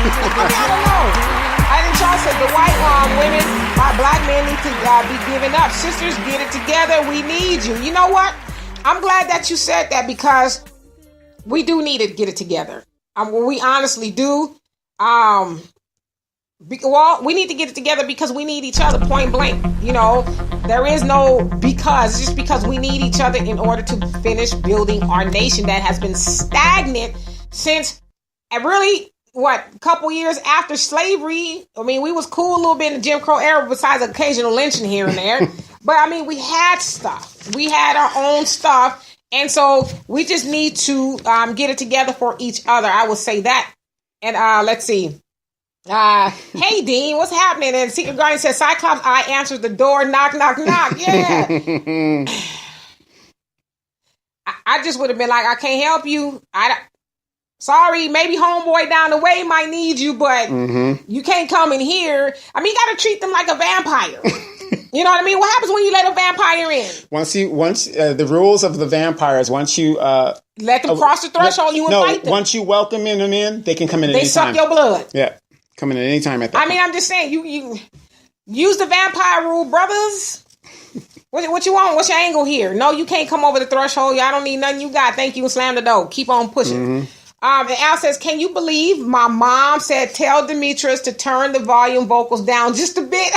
I don't know. I think Charles said the white women, black men need to be giving up. Sisters, get it together. We need you. You know what? I'm glad that you said that because we do need to get it together. We honestly do. We need to get it together because we need each other, point blank. You know, there is no because. It's just because we need each other in order to finish building our nation that has been stagnant since really, a couple years after slavery. I mean, we was cool a little bit in the Jim Crow era besides occasional lynching here and there. But, I mean, we had stuff. We had our own stuff. And so we just need to get it together for each other. I will say that. And let's see. Hey, Dean, what's happening? And Secret Guardian says, Cyclops Eye answers the door. Knock, knock, knock. Yeah. I just would have been like, I can't help you. Sorry, maybe homeboy down the way might need you, but you can't come in here. I mean, you got to treat them like a vampire. You know what I mean? What happens when you let a vampire in? Once the rules of the vampires, once you let them cross the threshold, you invite them. Once you welcome them in, they can come in at any time. They suck your blood. Yeah, come in at any time at that. I mean, I'm just saying, you use the vampire rule, brothers. What you want? What's your angle here? No, you can't come over the threshold. I don't need nothing you got. Thank you. Slam the door. Keep on pushing. And Al says, can you believe my mom said, tell Demetrius to turn the volume vocals down just a bit?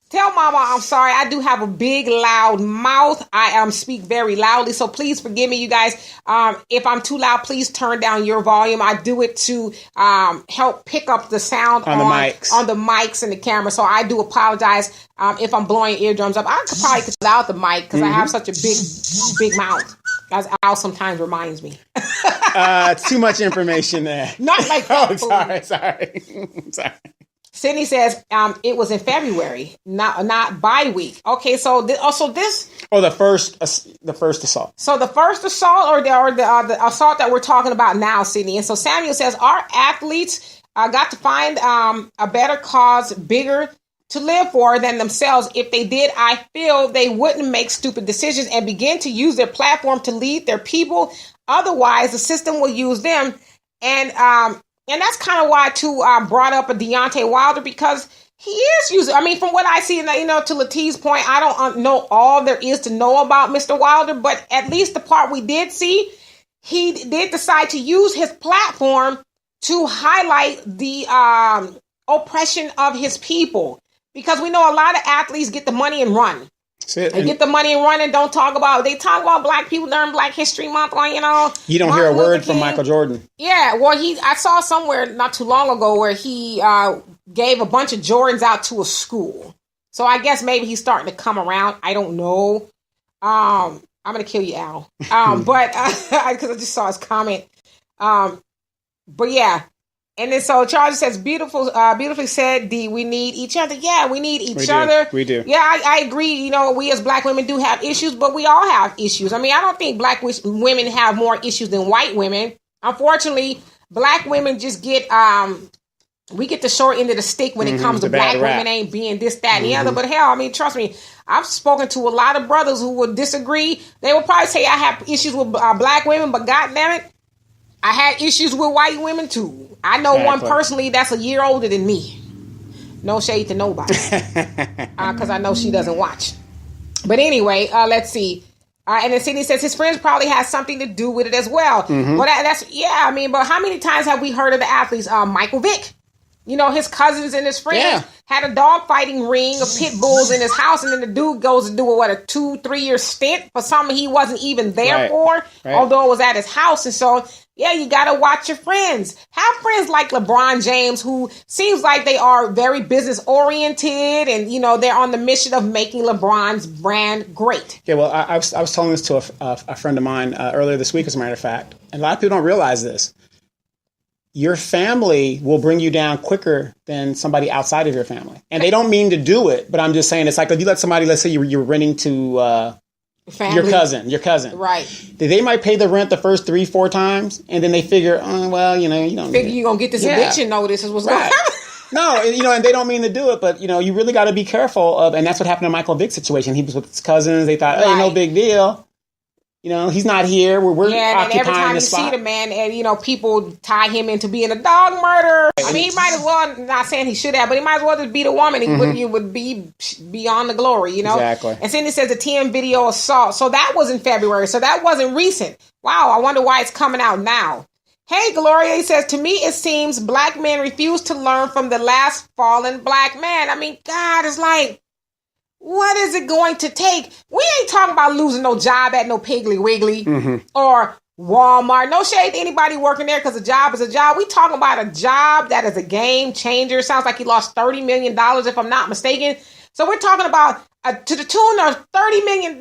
Tell Mama I'm sorry. I do have a big, loud mouth. I speak very loudly, so please forgive me, you guys. If I'm too loud, please turn down your volume. I do it to help pick up the sound on the mics and the camera. So I do apologize if I'm blowing eardrums up. I could probably cut out the mic because I have such a big mouth, as Al sometimes reminds me. Too much information there. Not like that. Oh, sorry. Sydney says it was in February, not bi-week. Okay, so this. Oh, the first assault. So the first assault, or the assault that we're talking about now, Sydney. And so Samuel says our athletes got to find a better cause, bigger to live for than themselves. If they did, I feel they wouldn't make stupid decisions and begin to use their platform to lead their people. Otherwise, the system will use them. And that's kind of why I, too, brought up a Deontay Wilder, because he is using, I mean, from what I see, to Latiz's point, I don't know all there is to know about Mr. Wilder, but at least the part we did see, he did decide to use his platform to highlight the oppression of his people. Because we know a lot of athletes get the money and run. They get the money and run and don't talk about. They talk about black people during Black History Month, You don't hear a word from Michael Jordan. Yeah, well, I saw somewhere not too long ago where he gave a bunch of Jordans out to a school. So I guess maybe he's starting to come around. I don't know. I'm gonna kill you, Al. But because I just saw his comment. But yeah. And then so Charles says, beautifully said, D, we need each other. Yeah, we need each other. We do. Yeah, I agree. We as black women do have issues, but we all have issues. I mean, I don't think black women have more issues than white women. Unfortunately, black women just get, we get the short end of the stick when it comes to black women ain't being this, that, and the other. But hell, I mean, trust me, I've spoken to a lot of brothers who would disagree. They would probably say I have issues with black women, but goddamn it, I had issues with white women too. I know one personally that's a year older than me. No shade to nobody. Because I know she doesn't watch. But anyway, let's see. And then Sydney says his friends probably has something to do with it as well. Well, but how many times have we heard of the athletes? Michael Vick. His cousins and his friends had a dog fighting ring of pit bulls in his house, and then the dude goes to do a 2-3 year stint for something he wasn't even there for, although it was at his house. And so, yeah, you got to watch your friends. Have friends like LeBron James, who seems like they are very business oriented, and they're on the mission of making LeBron's brand great. Yeah, well, I was telling this to a friend of mine earlier this week, as a matter of fact, and a lot of people don't realize this. Your family will bring you down quicker than somebody outside of your family. And they don't mean to do it, but I'm just saying, it's like if you let somebody, let's say you're renting to your cousin. Right. They might pay the rent the first 3-4 times, and then they figure, you don't figure you're going to get this eviction notice is what's going to happen. No, and they don't mean to do it, but, you really got to be careful of, and that's what happened in Michael Vick's situation. He was with his cousins. They thought, hey, no big deal. He's not here. We're yeah, and every time you spot. see the man, and people tie him into being a dog murderer. I mean, he might as well. Not saying he should have, but he might as well just beat a woman. He would be beyond the glory, Exactly. And then it says the TM video assault. So that was in February. So that wasn't recent. Wow, I wonder why it's coming out now. Hey, Gloria, he says, to me, it seems black men refuse to learn from the last fallen black man. I mean, God, it's like, what is it going to take? We ain't talking about losing no job at no Piggly Wiggly or Walmart. No shade to anybody working there because a job is a job. We talking about a job that is a game changer. Sounds like he lost $30 million, if I'm not mistaken. So we're talking about to the tune of $30 million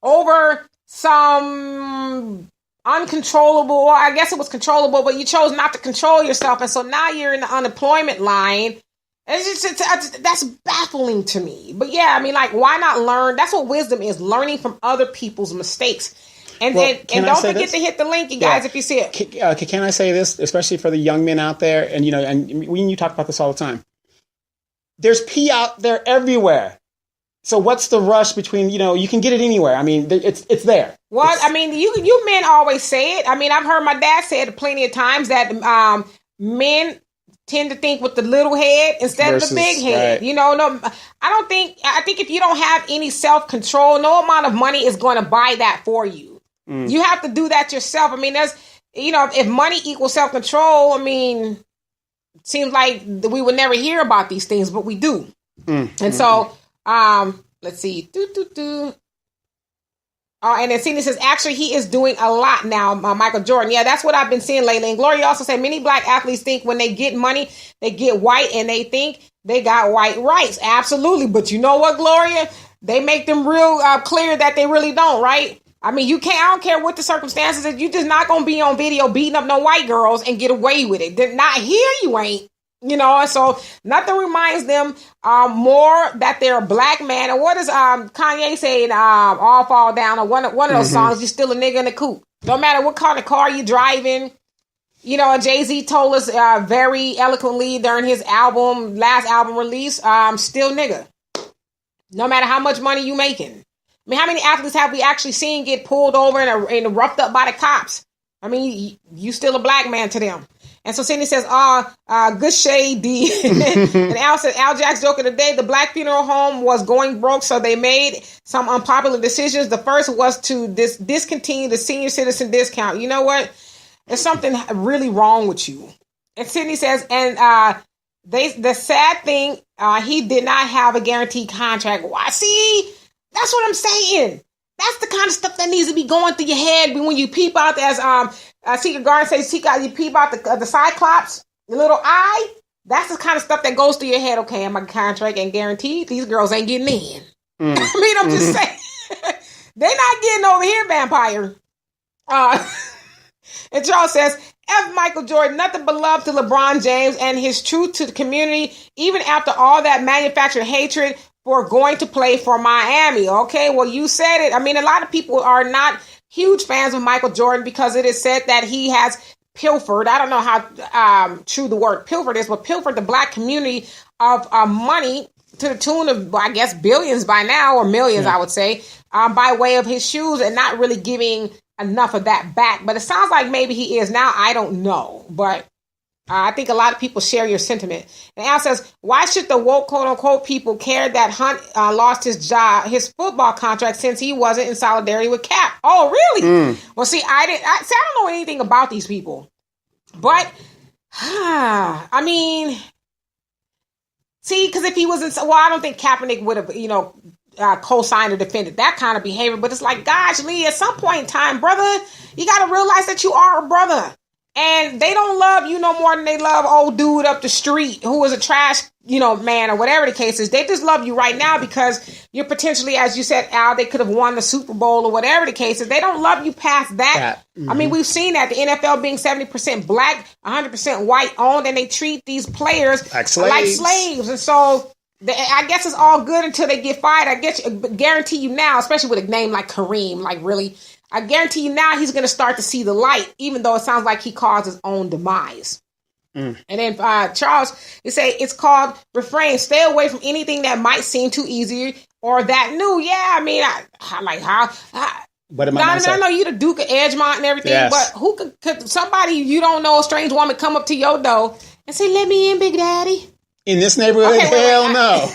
over some uncontrollable, or I guess it was controllable, but you chose not to control yourself. And so now you're in the unemployment line. That's baffling to me. But yeah, I mean, like, why not learn? That's what wisdom is, learning from other people's mistakes. And don't forget to hit the link, you guys, if you see it. Can I say this, especially for the young men out there? And, you talk about this all the time. There's pee out there everywhere. So what's the rush between, you can get it anywhere. I mean, it's there. Well, I mean, you men always say it. I mean, I've heard my dad say it plenty of times that men tend to think with the little head instead of the big head. Right. No, I think if you don't have any self-control, no amount of money is going to buy that for you. You have to do that yourself. I mean, if money equals self-control, I mean, it seems like we would never hear about these things, but we do. And so, let's see. And then Cindy says, actually, he is doing a lot now, Michael Jordan. Yeah, that's what I've been seeing lately. And Gloria also said, many black athletes think when they get money, they get white, and they think they got white rights. Absolutely. But you know what, Gloria? They make them real clear that they really don't, right? I mean, I don't care what the circumstances is. You're just not going to be on video beating up no white girls and get away with it. They're not here, you ain't. And so nothing reminds them more that they're a black man. And what does Kanye say in All Fall Down, or one of those songs, you're still a nigga in the coupe. No matter what kind of car you're driving. Jay-Z told us very eloquently during his last album release, still nigga. No matter how much money you making. I mean, how many athletes have we actually seen get pulled over and roughed up by the cops? I mean, you still a black man to them. And so Cindy says, good shade, D. And Al said, Al Jack's joke of the day, the black funeral home was going broke, so they made some unpopular decisions. The first was to discontinue the senior citizen discount. You know what? There's something really wrong with you. And Cindy says, and the sad thing, he did not have a guaranteed contract. Why? See, that's what I'm saying. That's the kind of stuff that needs to be going through your head when you peep out, as Secret Garden says, you peep out the Cyclops, the little eye. That's the kind of stuff that goes through your head. Okay, my contract ain't guaranteed. These girls ain't getting in. I mean, I'm just saying. They're not getting over here, vampire. And Charles says, F. Michael Jordan, nothing but love to LeBron James and his truth to the community, even after all that manufactured hatred for going to play for Miami. Okay, well, you said it. I mean, a lot of people are not huge fans of Michael Jordan because it is said that he has pilfered. I don't know how true the word pilfered is, but pilfered the black community of money to the tune of, I guess, billions by now, or millions, I would say, by way of his shoes, and not really giving enough of that back. But it sounds like maybe he is now. I don't know, but I think a lot of people share your sentiment. And Al says, why should the woke, quote unquote, people care that Hunt lost his job, his football contract, since he wasn't in solidarity with Cap? Oh, really? Well, see, I don't know anything about these people, but I mean, see, because if he was I don't think Kaepernick would have, co-signed or defended that kind of behavior. But it's like, gosh, Lee, at some point in time, brother, you got to realize that you are a brother. And they don't love you no more than they love old dude up the street who is a trash, man, or whatever the case is. They just love you right now because you're potentially, as you said, Al, they could have won the Super Bowl or whatever the case is. They don't love you past that. I mean, we've seen that. The NFL being 70% black, 100% white owned, and they treat these players like slaves. And so I guess it's all good until they get fired. Guarantee you now, especially with a name like Kareem, like really, I guarantee you now he's going to start to see the light, even though it sounds like he caused his own demise. And then Charles, you say it's called refrain. Stay away from anything that might seem too easy or that new. Yeah, I mean, I like how What am I know you the Duke of Edgemont and everything, Yes. but who could somebody you don't know, a strange woman, come up to your door and say, "Let me in, Big Daddy"? In this neighborhood, Okay, hell no.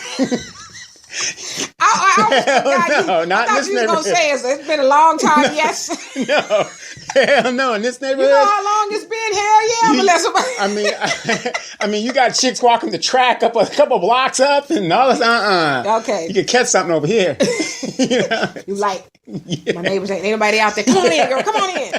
I not in thought this you was neighborhood. gonna say it's been a long time. Yes. No, hell no. In this neighborhood, You know how long it's been? Hell yeah, but let somebody. I mean, you got chicks walking the track up a couple blocks up and all this. Okay. You could catch something over here. You like my neighbors ain't anybody out there. Come on in, girl. Come on in.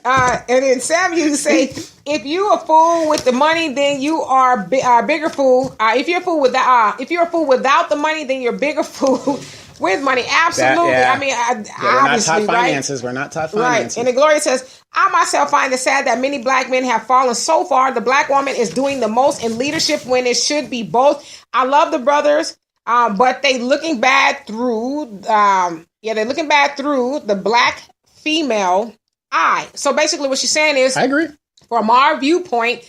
And then Sam used to say, if you a fool with the money, then you are a bigger fool. If you're a fool without the money, then you're a bigger fool with money. Absolutely. I mean, we're not taught right? finances. We're not taught finances. Right. And the Gloria says, I myself find it sad that many black men have fallen so far. The black woman is doing the most in leadership when it should be both. I love the brothers, but they looking bad through. They're looking bad through the black female eye. So basically, what she's saying is, I agree. From our viewpoint,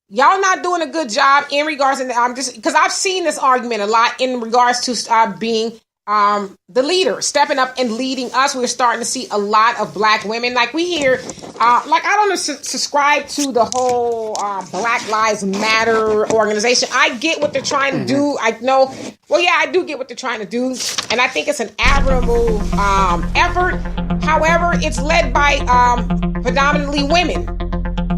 y'all not doing a good job in regards, and I'm just because I've seen this argument a lot in regards to being the leader, stepping up and leading us. We're starting to see a lot of black women. Like we hear, like I don't subscribe to the whole Black Lives Matter organization. I get what they're trying to do. I know, well, yeah, I do get what they're trying to do. And I think it's an admirable effort. However, it's led by predominantly women.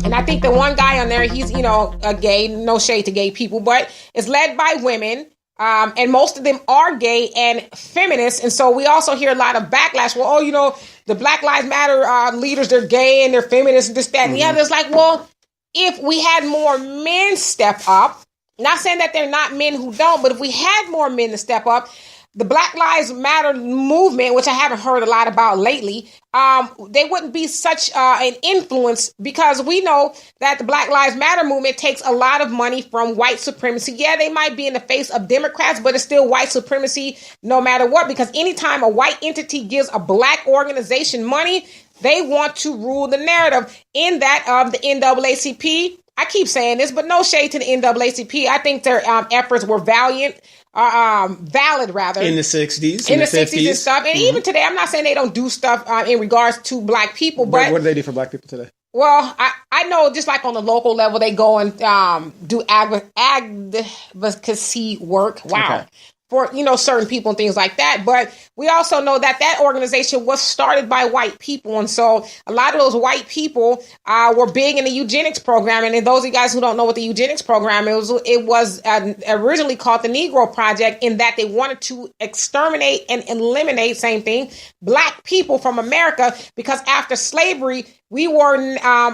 And I think the one guy on there, he's, a gay, no shade to gay people, but it's led by women. And most of them are gay and feminists. And so we also hear a lot of backlash. Well, the Black Lives Matter leaders, they're gay and they're feminists and this, that, and the other. It's like, well, if we had more men step up, not saying that they're not men who don't, but if we had more men to step up, the Black Lives Matter movement, which I haven't heard a lot about lately, they wouldn't be such an influence because we know that the Black Lives Matter movement takes a lot of money from white supremacy. Yeah, they might be in the face of Democrats, but it's still white supremacy no matter what, because anytime a white entity gives a black organization money, they want to rule the narrative in that of the NAACP. I keep saying this, but no shade to the NAACP. I think their efforts were valid rather in the 60s, in the 60s and stuff, and even today. I'm not saying they don't do stuff in regards to black people, but what do they do for black people today? Well, I know just like on the local level, they go and do advocacy work. Wow. Okay. For, certain people and things like that. But we also know that organization was started by white people. And so a lot of those white people were big in the eugenics program. And those of you guys who don't know what the eugenics program is, it was originally called the Negro Project, in that they wanted to exterminate and eliminate, same thing, black people from America, because after slavery, we were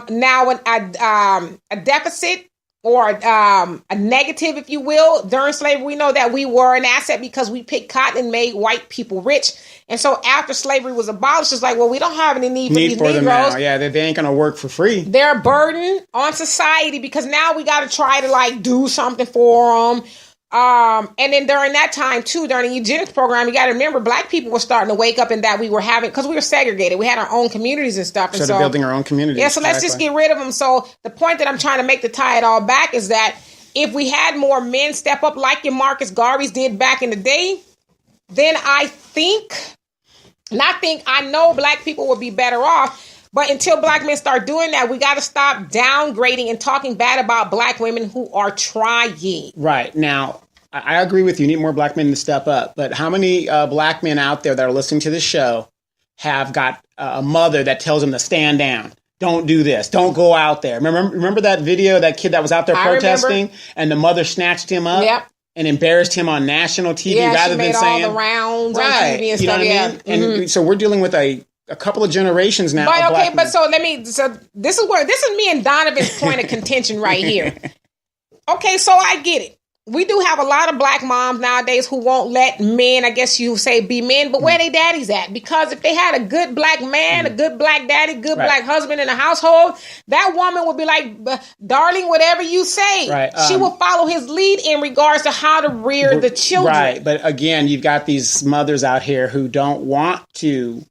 now a deficit, or a negative, if you will. During slavery, we know that we were an asset because we picked cotton and made white people rich. And so after slavery was abolished, it's like, well, we don't have any need for these Negroes. Them now. Yeah, they ain't going to work for free. They're a burden on society because now we got to try to do something for them. And then during that time too, during the eugenics program, you got to remember, black people were starting to wake up in that we were having, because we were segregated. We had our own communities and stuff. And so they're building our own communities. Yeah, so let's just get rid of them. So the point that I'm trying to make to tie it all back is that if we had more men step up like your Marcus Garveys did back in the day, then I know black people would be better off. But until black men start doing that, we got to stop downgrading and talking bad about black women who are trying. Right. Now, I agree with you. You need more black men to step up. But how many black men out there that are listening to this show have got a mother that tells them to stand down? Don't do this. Don't go out there. Remember that video, that kid that was out there protesting and the mother snatched him up? Yep. And embarrassed him on national TV rather than saying all the rounds right, on TV and stuff. You know what I mean? And so we're dealing with a couple of generations now. But okay, but so this is me and Donovan's point of contention right here. Okay, so I get it. We do have a lot of black moms nowadays who won't let men, I guess you say, be men, but where they daddies at? Because if they had a good black man, a good black daddy, good black husband in the household, that woman would be like, darling, whatever you say. Right. She will follow his lead in regards to how to rear the children. Right. But again, you've got these mothers out here who don't want to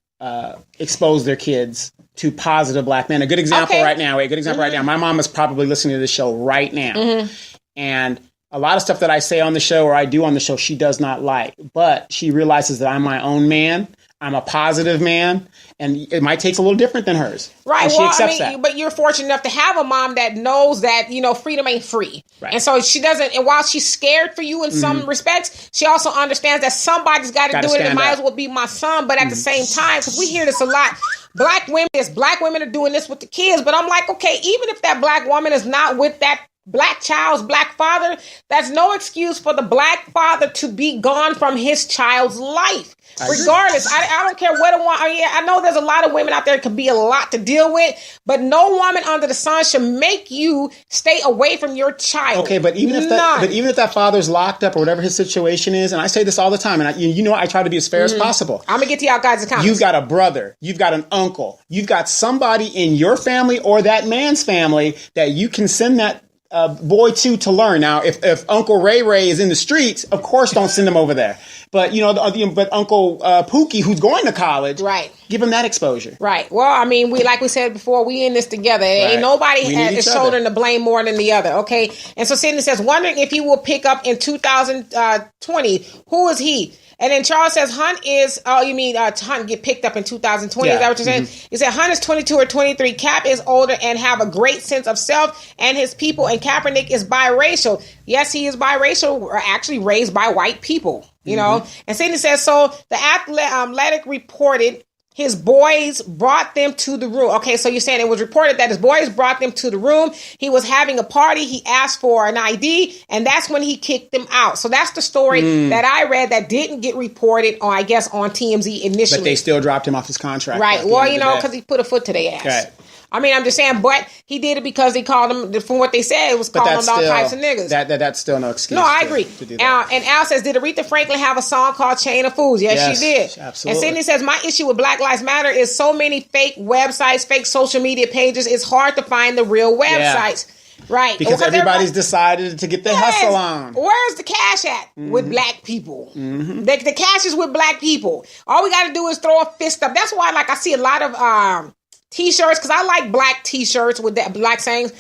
expose their kids to positive black men. A good example right now. My mom is probably listening to this show right now. And a lot of stuff that I say on the show or I do on the show, she does not like. But she realizes that I'm my own man. I'm a positive man, and it might take a little different than hers. Right. And she accepts that. But you're fortunate enough to have a mom that knows that, freedom ain't free. Right. And so she doesn't, and while she's scared for you in some respects, she also understands that somebody's got to do it. It might as well be my son. But at the same time, because we hear this a lot, black women are doing this with the kids. But I'm like, okay, even if that black woman is not with that black child's black father, that's no excuse for the black father to be gone from his child's life. Regardless, I don't care what I know there's a lot of women out there that could be a lot to deal with, but no woman under the sun should make you stay away from your child. Okay, but even if that father's locked up or whatever his situation is, and I say this all the time, and I try to be as fair as possible. I'm gonna get to y'all guys' comments. You've got a brother, you've got an uncle, you've got somebody in your family or that man's family that you can send that boy to learn. Now, if Uncle Ray is in the streets, of course, don't send him over there. But but Uncle Pookie, who's going to college, right? Give him that exposure, right? Well, I mean, like we said before, we in this together. Right. Ain't nobody is shouldering the blame more than the other. Okay, and so Sydney says, wondering if he will pick up in 2020. Who is he? And then Charles says, Hunt is, Hunt get picked up in 2020. Yeah. Is that what you're saying? He said, Hunt is 22 or 23. Cap is older and have a great sense of self and his people. And Kaepernick is biracial. Yes, he is biracial, or actually raised by white people, you know. And Sidney says, so the Athletic reported his boys brought them to the room. Okay, so you're saying it was reported that his boys brought them to the room. He was having a party. He asked for an ID, and that's when he kicked them out. So that's the story that I read that didn't get reported on, I guess, on TMZ initially. But they still dropped him off his contract. Right. Well, because he put a foot to their ass. Okay. I mean, I'm just saying, but he did it because they called him, from what they said, it was calling them all types of niggas. That's still no excuse. No, I agree. To do that. And Al says, did Aretha Franklin have a song called Chain of Fools? Yes, she did. Absolutely. And Sydney says, my issue with Black Lives Matter is so many fake websites, fake social media pages. It's hard to find the real websites. Yeah. Right. Because everybody's decided to get their hustle on. Where's the cash at with black people? The cash is with black people. All we got to do is throw a fist up. That's why, I see a lot of T-shirts, because I like black T-shirts with that black sayings,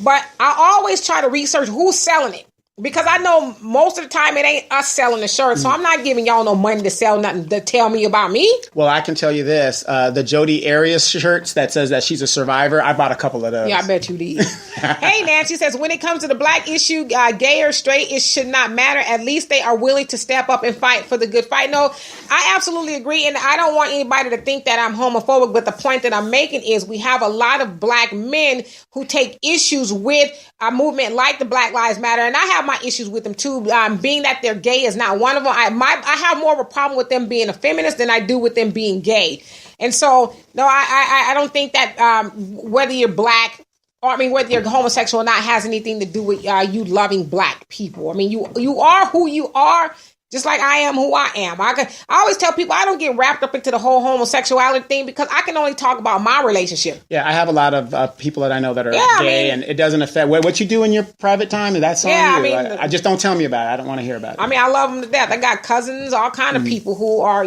but I always try to research who's selling it, because I know most of the time it ain't us selling the shirt, so I'm not giving y'all no money to sell nothing to tell me about me. Well, I can tell you this, the Jodi Arias shirts that says that she's a survivor, I bought a couple of those. Yeah, I bet you did. Hey, Nancy says, when it comes to the black issue, gay or straight, it should not matter. At least they are willing to step up and fight for the good fight. No, I absolutely agree, and I don't want anybody to think that I'm homophobic, but the point that I'm making is we have a lot of black men who take issues with a movement like the Black Lives Matter, and I have my issues with them too. Being that they're gay is not one of them. I have more of a problem with them being a feminist than I do with them being gay. And so, no, I don't think that whether you're black, or whether you're homosexual or not, has anything to do with you loving black people. I mean, you are who you are, just like I am who I am. I always tell people I don't get wrapped up into the whole homosexuality thing, because I can only talk about my relationship. Yeah, I have a lot of people that I know that are gay, and it doesn't affect what you do in your private time. That's on you. I just don't tell me about it. I don't want to hear about it. I love them to death. I got cousins, all kind of people who are,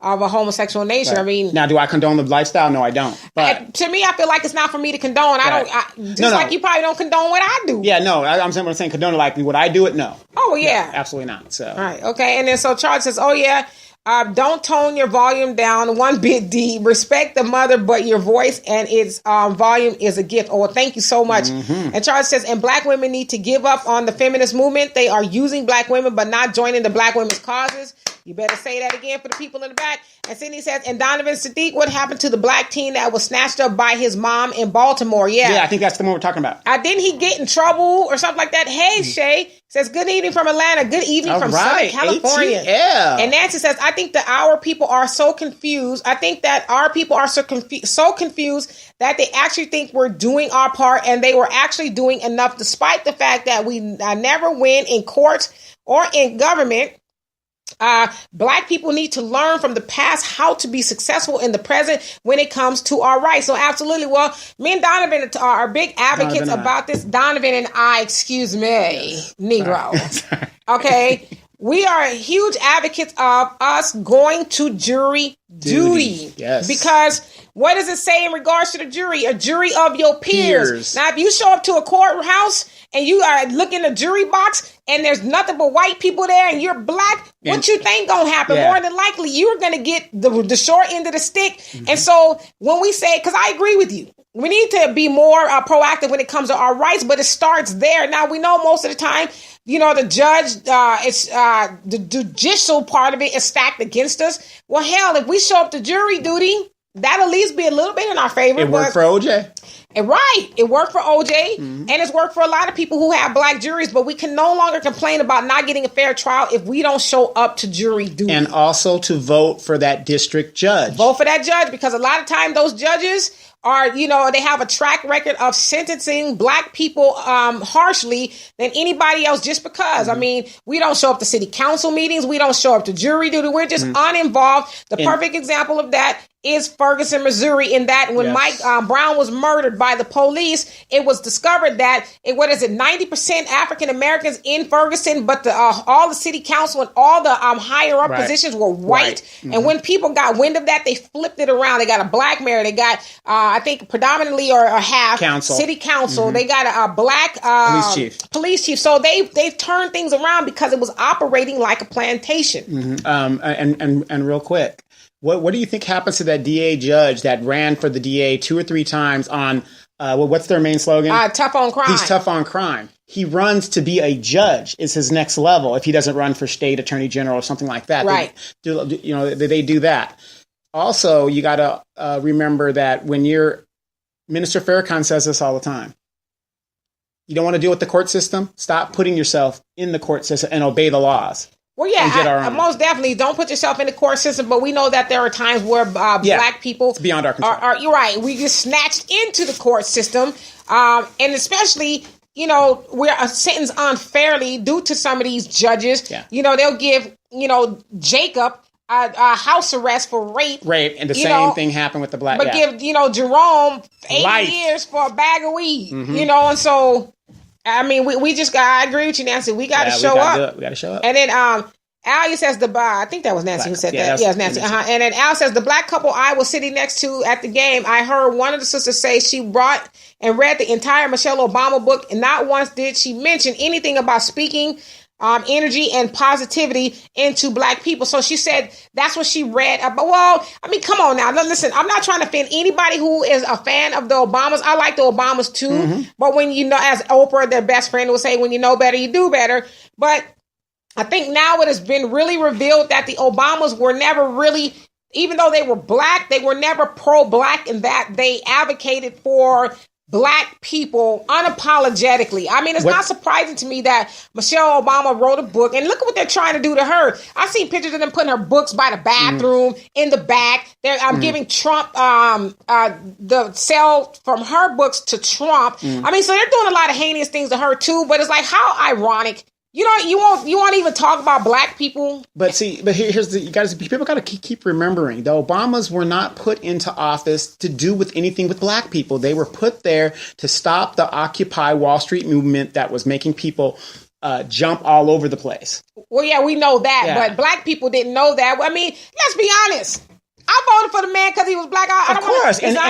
of a homosexual nature. Right. Now, do I condone the lifestyle? No, I don't. But to me, I feel like it's not for me to condone. Right. Like you probably don't condone what I do. Yeah, no, I'm saying condone it like would I do it? No. Oh, yeah. No, absolutely not. So. All right, okay. And then so Charles says, oh, yeah, don't tone your volume down one bit, D. Respect the mother, but your voice and its volume is a gift. Oh, well, thank you so much. And Charles says, and black women need to give up on the feminist movement. They are using black women, but not joining the black women's causes. You better say that again for the people in the back. And Sydney says, and Donovan Sadiq, what happened to the black teen that was snatched up by his mom in Baltimore? Yeah, I think that's the one we're talking about. Didn't he get in trouble or something like that? Hey, Shay says, good evening from Atlanta. Good evening from Southern California. ATL. And Nancy says, I think that our people are so confused. I think that our people are so confused that they actually think we're doing our part, and they were actually doing enough, despite the fact that we never win in courts or in government. Black people need to learn from the past how to be successful in the present when it comes to our rights. So absolutely. Well, me and Donovan are big advocates about this. Donovan and I, excuse me, Negro. Okay. we are huge advocates of us going to jury duty. Yes. Because what does it say in regards to the jury? A jury of your peers. Now, if you show up to a courthouse and you are looking in the jury box and there's nothing but white people there and you're black, what you think gonna happen? More than likely, you're gonna get the short end of the stick. Mm-hmm. And so when we say, because I agree with you, we need to be more proactive when it comes to our rights, but it starts there. Now, we know most of the time, the judge, the judicial part of it is stacked against us. Well, hell, if we show up to jury duty, that'll at least be a little bit in our favor. It worked for OJ. Right. It worked for OJ, and it's worked for a lot of people who have black juries, but we can no longer complain about not getting a fair trial if we don't show up to jury duty. And also to vote for that district judge. Vote for that judge, because a lot of time those judges are, they have a track record of sentencing black people harshly than anybody else just because. I mean, we don't show up to city council meetings. We don't show up to jury duty. We're just uninvolved. The perfect example of that is Ferguson, Missouri, in that when Mike Brown was murdered by the police, it was discovered that 90% African Americans in Ferguson, but all the city council and all the higher up positions were white. And when people got wind of that, they flipped it around. They got a black mayor. They got, I think, predominantly or half city council. They got a black police chief. So they've turned things around because it was operating like a plantation. And real quick, what do you think happens to that DA judge that ran for the DA 2 or 3 times on, what's their main slogan? Tough on crime. He's tough on crime. He runs to be a judge is his next level if he doesn't run for state attorney general or something like that. Right. They do that. Also, you got to remember that when Minister Farrakhan says this all the time. You don't want to deal with the court system? Stop putting yourself in the court system and obey the laws. Well, yeah, most definitely don't put yourself in the court system, but we know that there are times where black people it's beyond our control. You're right. We get snatched into the court system, and especially, we're sentenced unfairly due to some of these judges. Yeah. They'll give, Jacob a house arrest for rape. And the same thing happened with the black guy. But give, Jerome 8 years for a bag of weed, and so... I mean, we just got. I agree with you, Nancy. We got to show up. We got to show up. And then Al says I think that was Nancy who said that. Yes, Nancy. And then Al says the black couple I was sitting next to at the game. I heard one of the sisters say she brought and read the entire Michelle Obama book, and not once did she mention anything about speaking energy and positivity into black people. So she said that's what she read about. Well, I mean, come on now. Listen, I'm not trying to offend anybody who is a fan of the Obamas. I like the Obamas too. But when as Oprah, their best friend, would say, when you know better, you do better. But I think now it has been really revealed that the Obamas were never really, even though they were black, they were never pro-black in that they advocated for black people unapologetically. I mean, it's not surprising to me that Michelle Obama wrote a book, and look at what they're trying to do to her. I've seen pictures of them putting her books by the bathroom in the back. They're giving Trump the sale from her books to Trump. I mean, so they're doing a lot of heinous things to her too. But it's like, how ironic. You won't even talk about black people. But here's you guys. People got to keep remembering the Obamas were not put into office to do with anything with black people. They were put there to stop the Occupy Wall Street movement that was making people jump all over the place. Well, yeah, we know that, but black people didn't know that. I mean, let's be honest. I voted for the man because he was black. I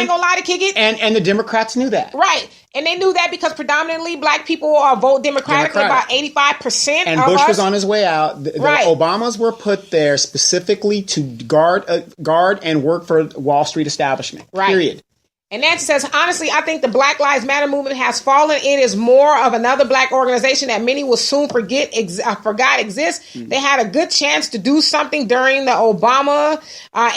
ain't gonna lie to kick it. And the Democrats knew that. Right. And they knew that because predominantly black people vote Democratically, about 85%. And Bush was on his way out. The Obamas were put there specifically to guard and work for Wall Street establishment. Right. Period. And Nancy says, honestly, I think the Black Lives Matter movement has fallen. It is more of another black organization that many will soon forgot exists. They had a good chance to do something during the Obama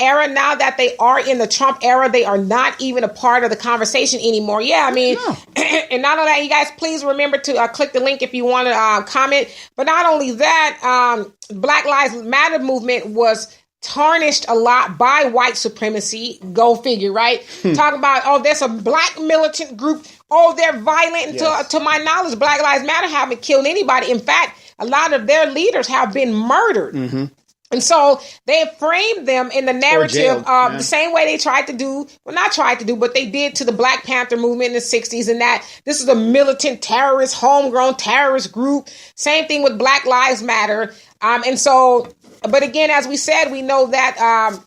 era. Now that they are in the Trump era, they are not even a part of the conversation anymore. Yeah, I mean, and not only that, you guys, please remember to click the link if you want to comment. But not only that, Black Lives Matter movement was tarnished a lot by white supremacy. Go figure, right? Talking about, there's a black militant group. They're violent. Yes. To my knowledge, Black Lives Matter haven't killed anybody. In fact, a lot of their leaders have been murdered. And so they framed them in the narrative of the same way they tried to do, well, not tried to do, but they did to the Black Panther movement in the 60s, and that this is a militant terrorist, homegrown terrorist group. Same thing with Black Lives Matter. And so, but again, as we said, we know that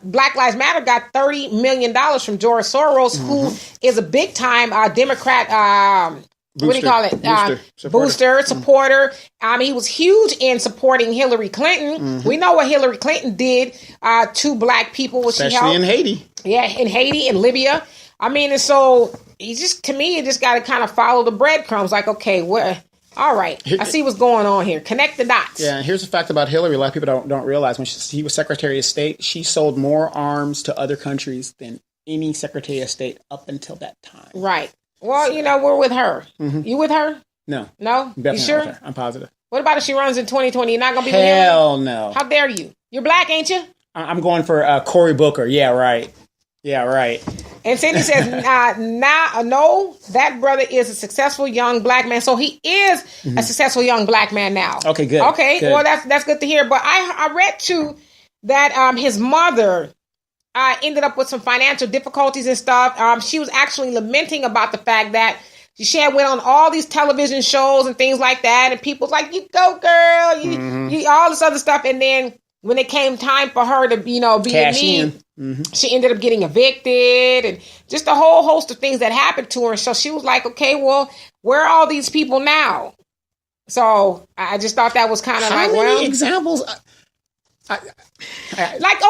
Black Lives Matter got $30 million from George Soros, who is a big time Democrat booster, what do you call it? Booster, supporter. He was huge in supporting Hillary Clinton. We know what Hillary Clinton did to Black people. Especially in Haiti. Yeah, in Haiti and Libya. I mean, and so to me, you just got to kind of follow the breadcrumbs. Like, okay, all right, I see what's going on here. Connect the dots. Yeah, and here's the fact about Hillary. A lot of people don't realize when she was Secretary of State, she sold more arms to other countries than any Secretary of State up until that time. Right. Well, we're with her. You with her? No. No? Definitely you sure? Not with her. I'm positive. What about if she runs in 2020? You're not going to be with Hillary? Hell no. How dare you? You're Black, ain't you? I'm going for Cory Booker. Yeah, right. Yeah, right. And Cindy says, no, that brother is a successful young Black man. So he is a successful young Black man now. Okay, good. Okay, good. Well, that's good to hear. But I read, too, that his mother ended up with some financial difficulties and stuff. She was actually lamenting about the fact that she had went on all these television shows and things like that, and people's like, "You go, girl," you all this other stuff. And then when it came time for her to, be cash in need, she ended up getting evicted, and just a whole host of things that happened to her. So she was like, "Okay, well, where are all these people now?" So I just thought that was kind of like, how many well, examples. I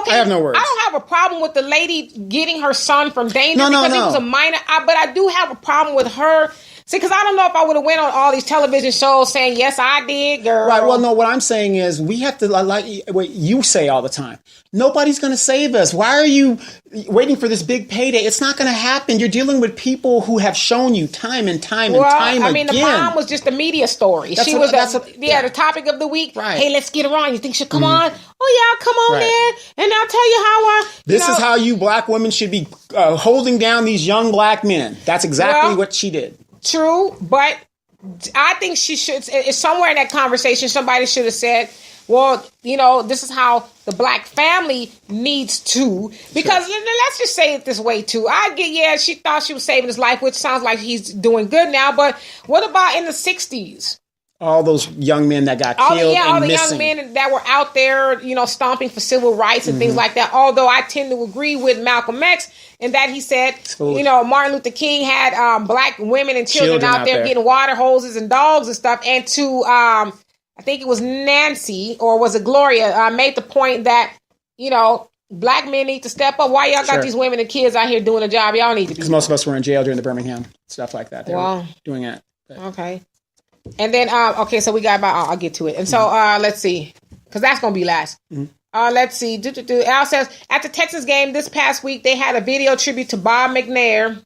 have no words. I don't have a problem with the lady getting her son from danger because he was a minor. But I do have a problem with her. See, because I don't know if I would have went on all these television shows saying, yes, I did, girl. Right. Well, no, what I'm saying is we have to, like what you say all the time. Nobody's going to save us. Why are you waiting for this big payday? It's not going to happen. You're dealing with people who have shown you time and time and time again. The mom was just a media story. She was the topic of the week. Right. Hey, let's get her on. You think she'll come on? Oh, yeah, come on there. And I'll tell you how This is how you Black women should be holding down these young Black men. That's exactly what she did. True, but I think she should. Somewhere in that conversation, somebody should have said, "Well, this is how the Black family needs to." Because let's just say it this way too. She thought she was saving his life, which sounds like he's doing good now. But what about in the 60s? All those young men that got killed all the missing. young men that were out there, stomping for civil rights and things like that. Although I tend to agree with Malcolm X in that he said, Martin Luther King had Black women and children out there getting water hoses and dogs and stuff. And to, I think it was Nancy or was it Gloria, made the point that, Black men need to step up. Why y'all got these women and kids out here doing a job? Y'all need to be. Because most of us were in jail during the Birmingham stuff like that. They were doing that. But. Okay. And then, so we got about, I'll get to it. And so, let's see, because that's going to be last. Let's see. Al says, at the Texas game this past week, they had a video tribute to Bob McNair.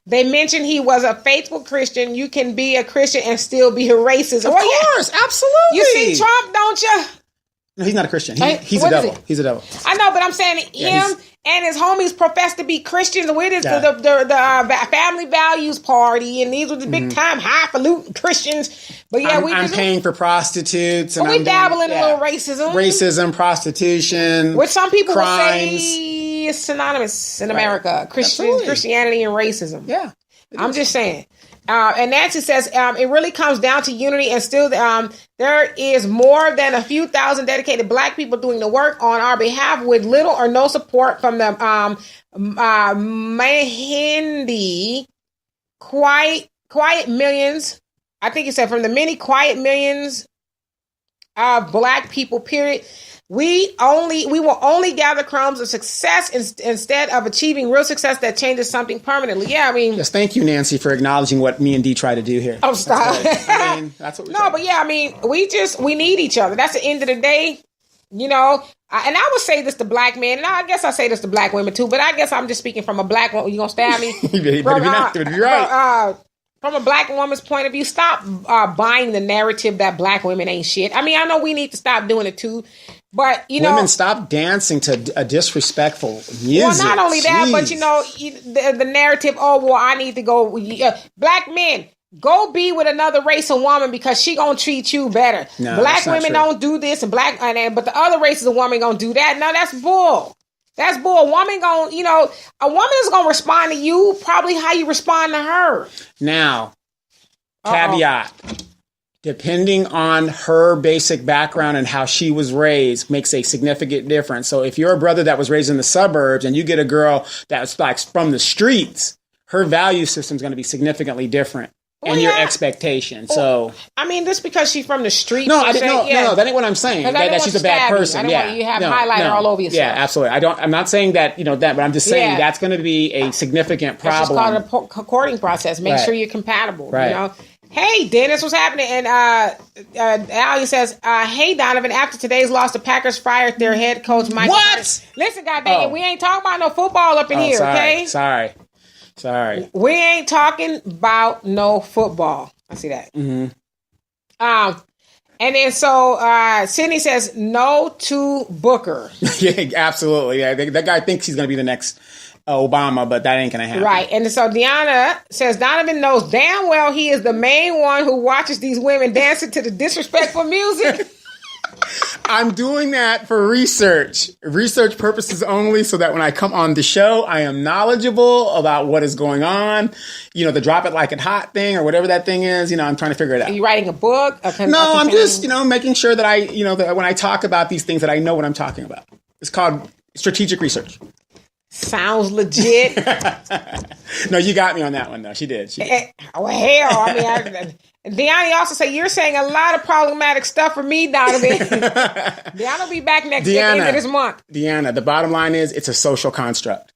They mentioned he was a faithful Christian. You can be a Christian and still be a racist. Of course, absolutely. You see Trump, don't you? No, he's not a Christian. He's a devil. He's a devil. I know, but I'm saying him and his homies profess to be Christians with the Family Values Party, and these were the big time highfalutin Christians. But I'm paying for prostitutes, and we dabble in a little racism, prostitution, which some people crimes. would say is synonymous in America. Christianity and racism. Yeah, I'm just saying. And Nancy says it really comes down to unity, and still there is more than a few thousand dedicated Black people doing the work on our behalf with little or no support from the Mahindi quiet millions. I think he said from the many quiet millions of Black people, period. We will only gather crumbs of success instead of achieving real success that changes something permanently. Yeah, I mean... Yes, thank you, Nancy, for acknowledging what me and Dee try to do here. Oh, stop. That's what we No, but yeah, I mean, we need each other. That's the end of the day, and I would say this to Black men, and I guess I say this to Black women too, but I guess I'm just speaking from a Black woman. You gonna stab me? You better be right. From a Black woman's point of view, stop buying the narrative that Black women ain't shit. I mean, I know we need to stop doing it too. But, women, stop dancing to a disrespectful music. Well, not only that, but, the narrative, I need to go. Black men, Go be with another race of woman because she gonna treat you better. No, black that's not women true. don't do this, and but the other races of women gonna do that. No, that's bull. That's bull. A woman a woman is gonna respond to you probably how you respond to her. Now, caveat. Depending on her basic background and how she was raised makes a significant difference. So if you're a brother that was raised in the suburbs and you get a girl that's like from the streets, her value system is going to be significantly different. And your expectation. So I mean, just because she's from the streets. No, no, that ain't what I'm saying. That she's a bad person. I don't want you have highlighter all over yourself. Yeah, absolutely. I'm not saying that that, but I'm just saying that's going to be a significant problem. It's called a courting process. Make sure you're compatible. Right. You know. Hey, Dennis, what's happening? And Ali says, "Hey, Donovan. After today's loss, the Packers fired their head coach, Mike. What? Listen, goddamn, we ain't talking about no football up in here, okay? Sorry. We ain't talking about no football. I see that. Mm-hmm. And then so Sydney says no to Booker. Yeah, absolutely. Yeah, that guy thinks he's going to be the next Obama, but that ain't going to happen. Right. And so Deanna says Donovan knows damn well he is the main one who watches these women dancing to the disrespectful music. I'm doing that for research purposes only, so that when I come on the show, I am knowledgeable about what is going on. The drop it like it hot thing or whatever that thing is. I'm trying to figure it out. Are you writing a book? No, I'm just, making sure that that when I talk about these things that I know what I'm talking about. It's called strategic research. Sounds legit. No, you got me on that one, though. She did. Oh, hell. I mean, Deanna also say you're saying a lot of problematic stuff for me, Donovan. Deanna will be back at the end of this month. Deanna, the bottom line is it's a social construct.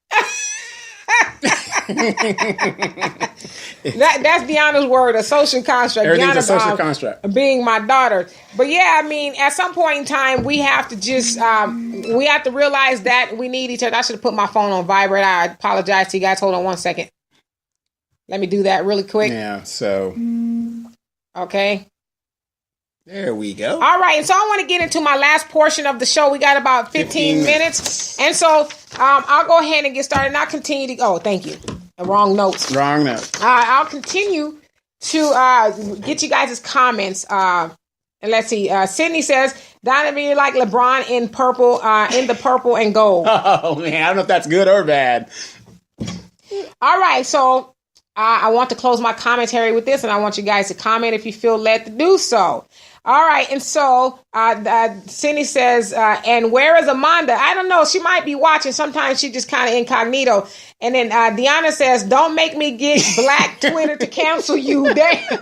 That's Deanna's word, a social construct. Everything's Deanna, a social construct. Being my daughter. But yeah, I mean, at some point in time, we have to just, we have to realize that we need each other. I should have put my phone on vibrate. I apologize to you guys. Hold on 1 second. Let me do that really quick. Yeah, so. Okay. There we go. All right. And so I want to get into my last portion of the show. We got about 15 minutes. And so I'll go ahead and get started. And I'll continue to... thank you. Wrong notes. I'll continue to get you guys' comments. And let's see. Sydney says, Donovan, you're like LeBron in purple, in the purple and gold. Oh, man. I don't know if that's good or bad. All right. So... I want to close my commentary with this, and I want you guys to comment if you feel led to do so. All right, and so Cindy says, and where is Amanda? I don't know. She might be watching. Sometimes she just kind of incognito. And then Deanna says, don't make me get Black Twitter to cancel you. Damn.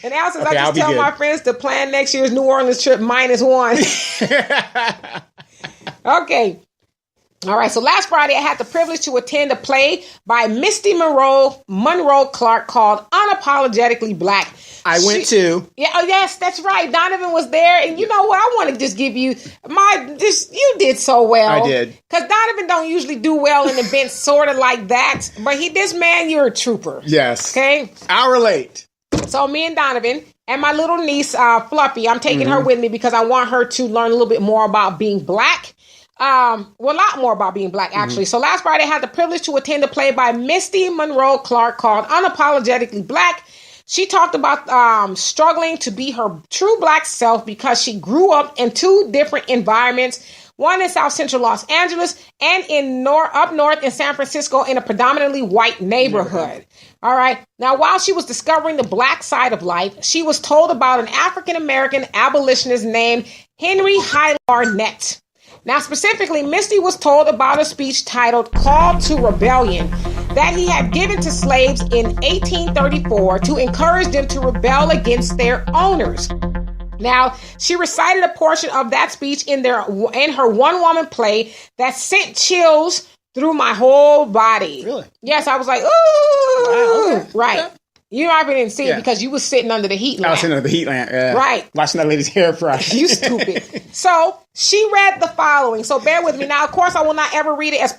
And Al says, I just tell my friends to plan next year's New Orleans trip -1. Okay. All right, so last Friday, I had the privilege to attend a play by Misty Monroe Clark called Unapologetically Black. I went to. Yeah, oh yes, that's right. Donovan was there, and you know what? I want to just give you you did so well. I did. Because Donovan don't usually do well in events sort of like that, but this man, you're a trooper. Yes. Okay? I'll relate. So me and Donovan and my little niece, Fluffy, I'm taking her with me because I want her to learn a little bit more about being Black. A lot more about being Black, actually. So last Friday, I had the privilege to attend a play by Misty Monroe Clark called Unapologetically Black. She talked about struggling to be her true Black self because she grew up in two different environments. One in South Central Los Angeles and up north in San Francisco in a predominantly white neighborhood. All right. Now, while she was discovering the Black side of life, she was told about an African-American abolitionist named Henry Highland Barnett. Now, specifically, Misty was told about a speech titled Call to Rebellion that he had given to slaves in 1834 to encourage them to rebel against their owners. Now, she recited a portion of that speech in her one-woman play that sent chills through my whole body. Really? Yes, I was like, ooh. Wow, okay. Right. Okay. You probably didn't see it because you was sitting under the heat lamp. I was sitting under the heat lamp, yeah. Right. Watching that lady's hair fry. You stupid. So she read the following. So bear with me. Now, of course, I will not ever read it as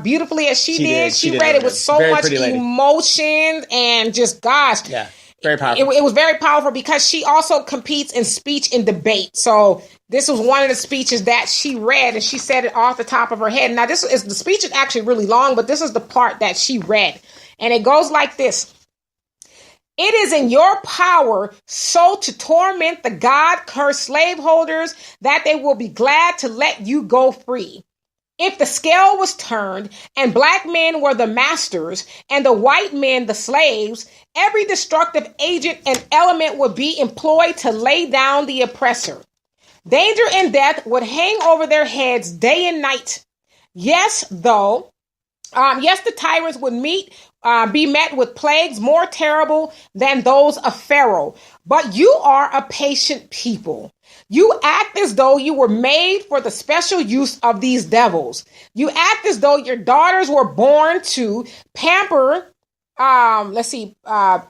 beautifully as she did. She read it with so much emotion and just, gosh. Yeah. Very powerful. It was very powerful because she also competes in speech and debate. So this was one of the speeches that she read, and she said it off the top of her head. Now, the speech is actually really long, but this is the part that she read. And it goes like this. It is in your power so to torment the God-cursed slaveholders that they will be glad to let you go free. If the scale was turned and black men were the masters and the white men the slaves, every destructive agent and element would be employed to lay down the oppressor. Danger and death would hang over their heads day and night. Yes, the tyrants would be met with plagues more terrible than those of Pharaoh. But you are a patient people. You act as though you were made for the special use of these devils. You act as though your daughters were born to pamper the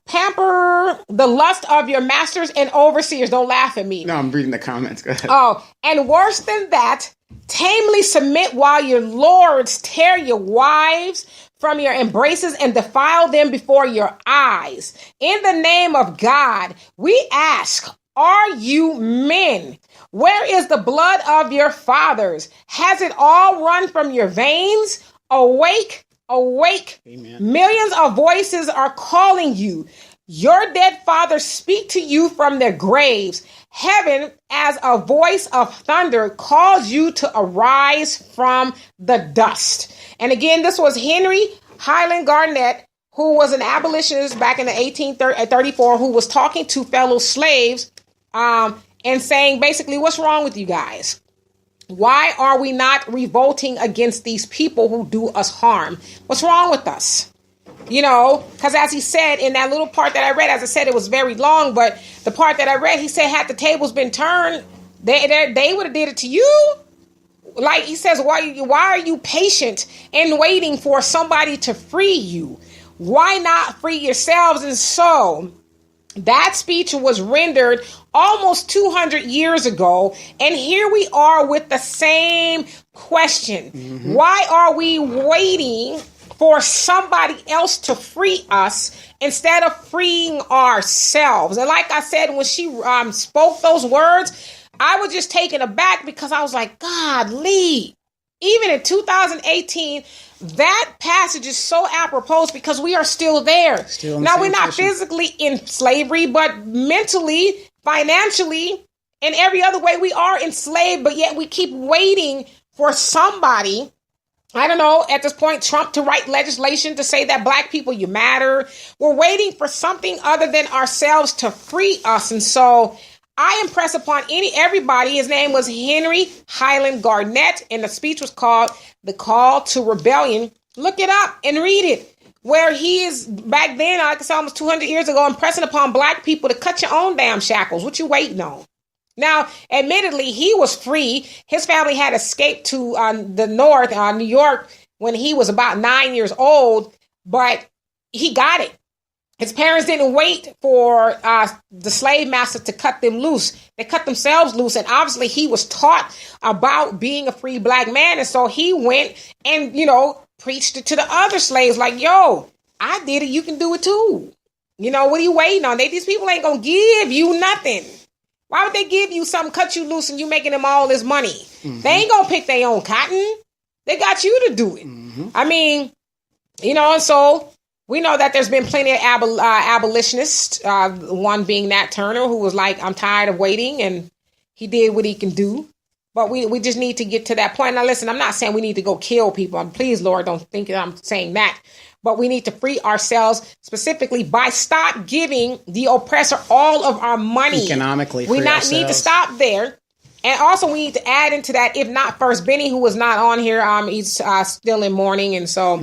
lust of your masters and overseers. Don't laugh at me. No, I'm reading the comments. Go ahead. Oh, and worse than that, tamely submit while your lords tear your wives from your embraces and defile them before your eyes. In the name of God, we ask, are you men? Where is the blood of your fathers? Has it all run from your veins? Awake, awake. Amen. Millions of voices are calling you. Your dead fathers speak to you from their graves. Heaven, as a voice of thunder, calls you to arise from the dust. And again, this was Henry Highland Garnett, who was an abolitionist back in the 1834, who was talking to fellow slaves and saying, basically, what's wrong with you guys? Why are we not revolting against these people who do us harm? What's wrong with us? You know, because as he said in that little part that I read, as I said, it was very long, but the part that I read, he said, had the tables been turned, they would have did it to you. Like he says, why are you patient and waiting for somebody to free you? Why not free yourselves? And so that speech was rendered almost 200 years ago. And here we are with the same question. Mm-hmm. Why are we waiting for somebody else to free us instead of freeing ourselves? And like I said, when she spoke those words, I was just taken aback because I was like, God, Lee, even in 2018, that passage is so apropos because we are still there. Now, we're not physically in slavery, but mentally, financially, and every other way we are enslaved, but yet we keep waiting for somebody, I don't know, at this point, Trump to write legislation to say that black people, you matter. We're waiting for something other than ourselves to free us. And so I impress upon everybody, his name was Henry Highland Garnett, and the speech was called The Call to Rebellion. Look it up and read it, where he is back then, like I said, almost 200 years ago, impressing upon black people to cut your own damn shackles. What you waiting on? Now, admittedly, he was free. His family had escaped to the north, New York, when he was about 9 years old, but he got it. His parents didn't wait for the slave master to cut them loose. They cut themselves loose. And obviously he was taught about being a free black man. And so he went and, preached it to the other slaves like, yo, I did it. You can do it too. What are you waiting on? These people ain't going to give you nothing. Why would they give you something, cut you loose, and you making them all this money? Mm-hmm. They ain't going to pick their own cotton. They got you to do it. Mm-hmm. I mean, and so we know that there's been plenty of abolitionists, one being Nat Turner, who was like, I'm tired of waiting, and he did what he can do. But we just need to get to that point. Now, listen, I'm not saying we need to go kill people. Please, Lord, don't think that I'm saying that. But we need to free ourselves specifically by stop giving the oppressor all of our money. Economically, we need to stop there. And also we need to add into that, if not first, Benny, who was not on here, he's still in mourning. And so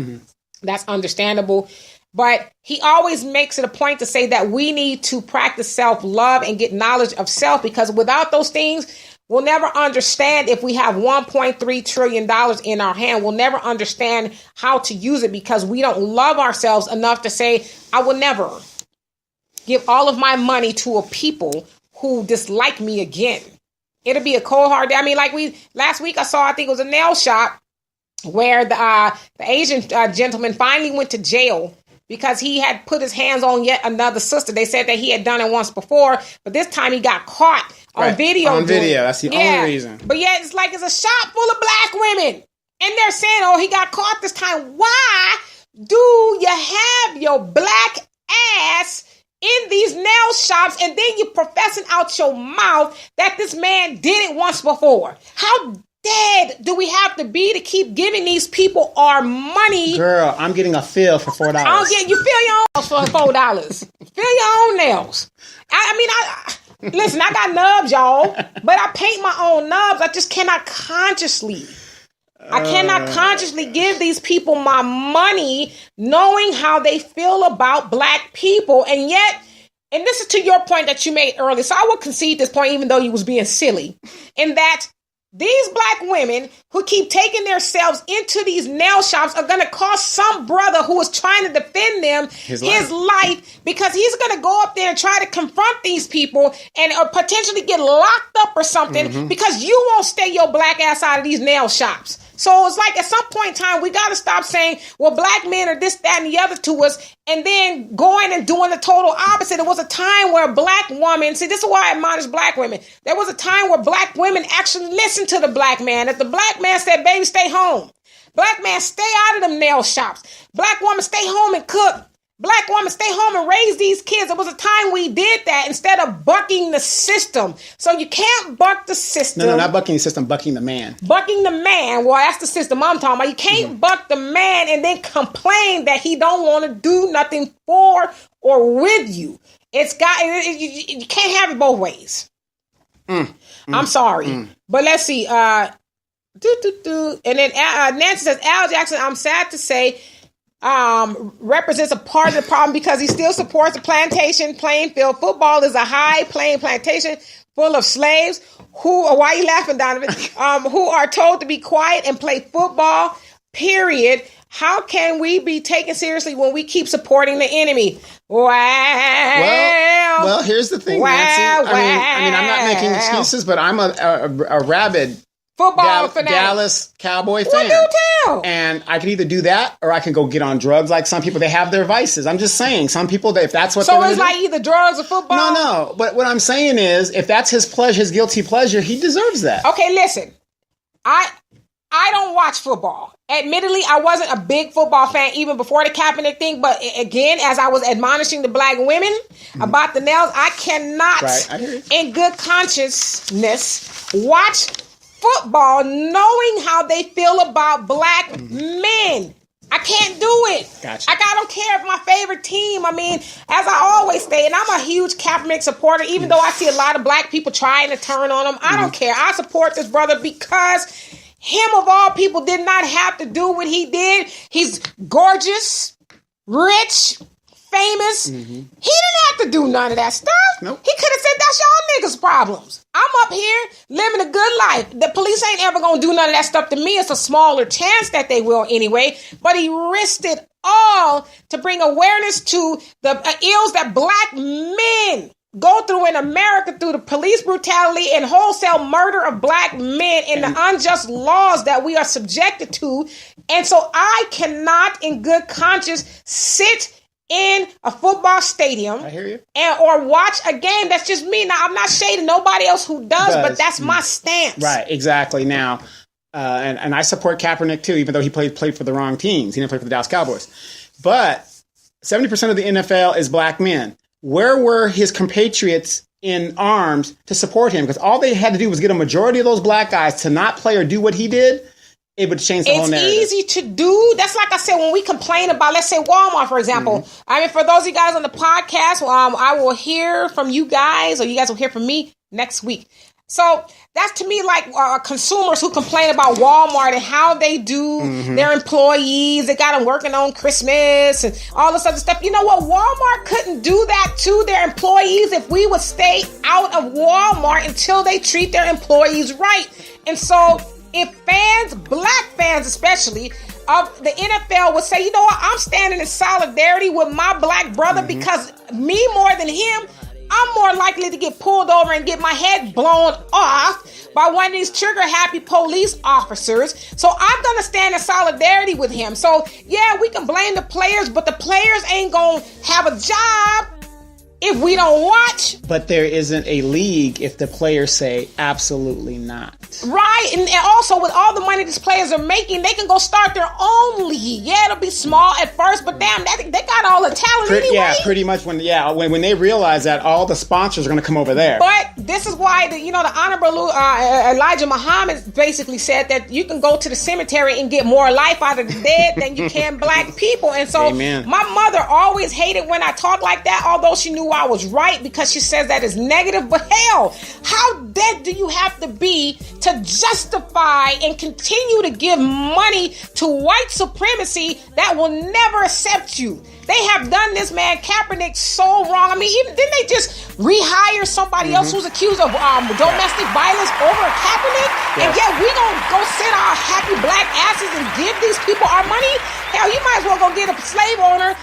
that's understandable. But he always makes it a point to say that we need to practice self-love and get knowledge of self, because without those things, we'll never understand. If we have $1.3 trillion in our hand, we'll never understand how to use it, because we don't love ourselves enough to say, I will never give all of my money to a people who dislike me again. It'll be a cold hard day. I mean, like last week I think it was a nail shop where the Asian gentleman finally went to jail because he had put his hands on yet another sister. They said that he had done it once before, but this time he got caught on video. On video, that's the only reason. But yeah, it's like it's a shop full of black women. And they're saying, oh, he got caught this time. Why do you have your black ass in these nail shops, and then you professing out your mouth that this man did it once before. How dead do we have to be to keep giving these people our money? Girl, I'm getting a fill for $4. You fill your own nails for $4. Fill your own nails. Listen, I got nubs, y'all, but I paint my own nubs. I just cannot consciously. I cannot consciously give these people my money knowing how they feel about black people. And yet, and this is to your point that you made earlier, so I will concede this point even though you was being silly, in that these black women who keep taking themselves into these nail shops are going to cost some brother who is trying to defend them his life, because he's going to go up there and try to confront these people and potentially get locked up or something because you won't stay your black ass out of these nail shops. So it's like at some point in time, we got to stop saying, well, black men are this, that, and the other to us, and then going and doing the total opposite. There was a time where black women, see, this is why I admonish black women. There was a time where black women actually listened to the black man. If the black man said, baby, stay home. Black man, stay out of them nail shops. Black woman, stay home and cook. Black woman, stay home and raise these kids. There was a time we did that instead of bucking the system. So you can't buck the system. No, not bucking the system, bucking the man. Bucking the man. Well, that's the system I'm talking about. You can't buck the man and then complain that he don't want to do nothing for or with you. You can't have it both ways. I'm sorry. But let's see. And then Nancy says, Al Jackson, I'm sad to say, represents a part of the problem because he still supports the plantation playing field. Football is a high playing plantation full of slaves why are you laughing, Donovan? Who are told to be quiet and play football, period. How can we be taken seriously when we keep supporting the enemy? Well, here's the thing, Nancy. I mean, I'm not making excuses, but I'm a rabid football fanatic, Dallas Cowboy fan. What do you tell? And I can either do that or I can go get on drugs. Like some people, they have their vices. I'm just saying, some people, if that's what so it's like either drugs or football? No. But what I'm saying is, if that's his pleasure, his guilty pleasure, he deserves that. Okay, listen. I don't watch football. Admittedly, I wasn't a big football fan even before the Kaepernick thing. But again, as I was admonishing the black women about the nails, I cannot, in good consciousness, watch football knowing how they feel about black men. I can't do it. Gotcha. I don't care if my favorite team, I mean, as I always say, and I'm a huge Kaepernick supporter, even though I see a lot of black people trying to turn on him, I don't care. I support this brother because him of all people did not have to do what he did. He's gorgeous, rich, famous. He didn't have to do none of that stuff. Nope. He could have said, that's y'all niggas' problems. I'm up here living a good life. The police ain't ever going to do none of that stuff to me. It's a smaller chance that they will anyway. But he risked it all to bring awareness to the ills that black men go through in America through the police brutality and wholesale murder of black men and the unjust laws that we are subjected to. And so I cannot, in good conscience, sit in a football stadium, I hear you, or watch a game. That's just me. Now, I'm not shading nobody else who does, but that's my stance. Right, exactly. Now, and I support Kaepernick too, even though he played for the wrong teams. He didn't play for the Dallas Cowboys. But 70% of the NFL is black men. Where were his compatriots in arms to support him? Because all they had to do was get a majority of those black guys to not play or do what he did. It would change the whole narrative. It's easy to do. That's like I said, when we complain about, let's say, Walmart, for example. I mean, for those of you guys on the podcast, I will hear from you guys, or you guys will hear from me next week. So that's to me like consumers who complain about Walmart and how they do their employees. They got them working on Christmas and all this other stuff. You know what? Walmart couldn't do that to their employees if we would stay out of Walmart until they treat their employees right. And so if fans, black fans especially, of the NFL would say, you know what, I'm standing in solidarity with my black brother because me more than him, I'm more likely to get pulled over and get my head blown off by one of these trigger-happy police officers. So I'm going to stand in solidarity with him. So, yeah, we can blame the players, but the players ain't going to have a job if we don't watch. But there isn't a league if the players say absolutely not. Right, and also with all the money these players are making, they can go start their own league. Yeah, it'll be small at first, but damn, they got all the talent anyway. Yeah, pretty much. When they realize that all the sponsors are going to come over there. But this is why the Honorable Elijah Muhammad basically said that you can go to the cemetery and get more life out of the dead than you can black people. And so Amen. My mother always hated when I talk like that, although she knew I was right, because she says that is negative. But hell, how dead do you have to be to justify and continue to give money to white supremacy that will never accept you? They have done this man Kaepernick so wrong. I mean, even didn't they just rehire somebody else who's accused of domestic violence over Kaepernick? Yes. And yet we gonna go sit our happy black asses and give these people our money? Hell, you might as well go get a slave owner,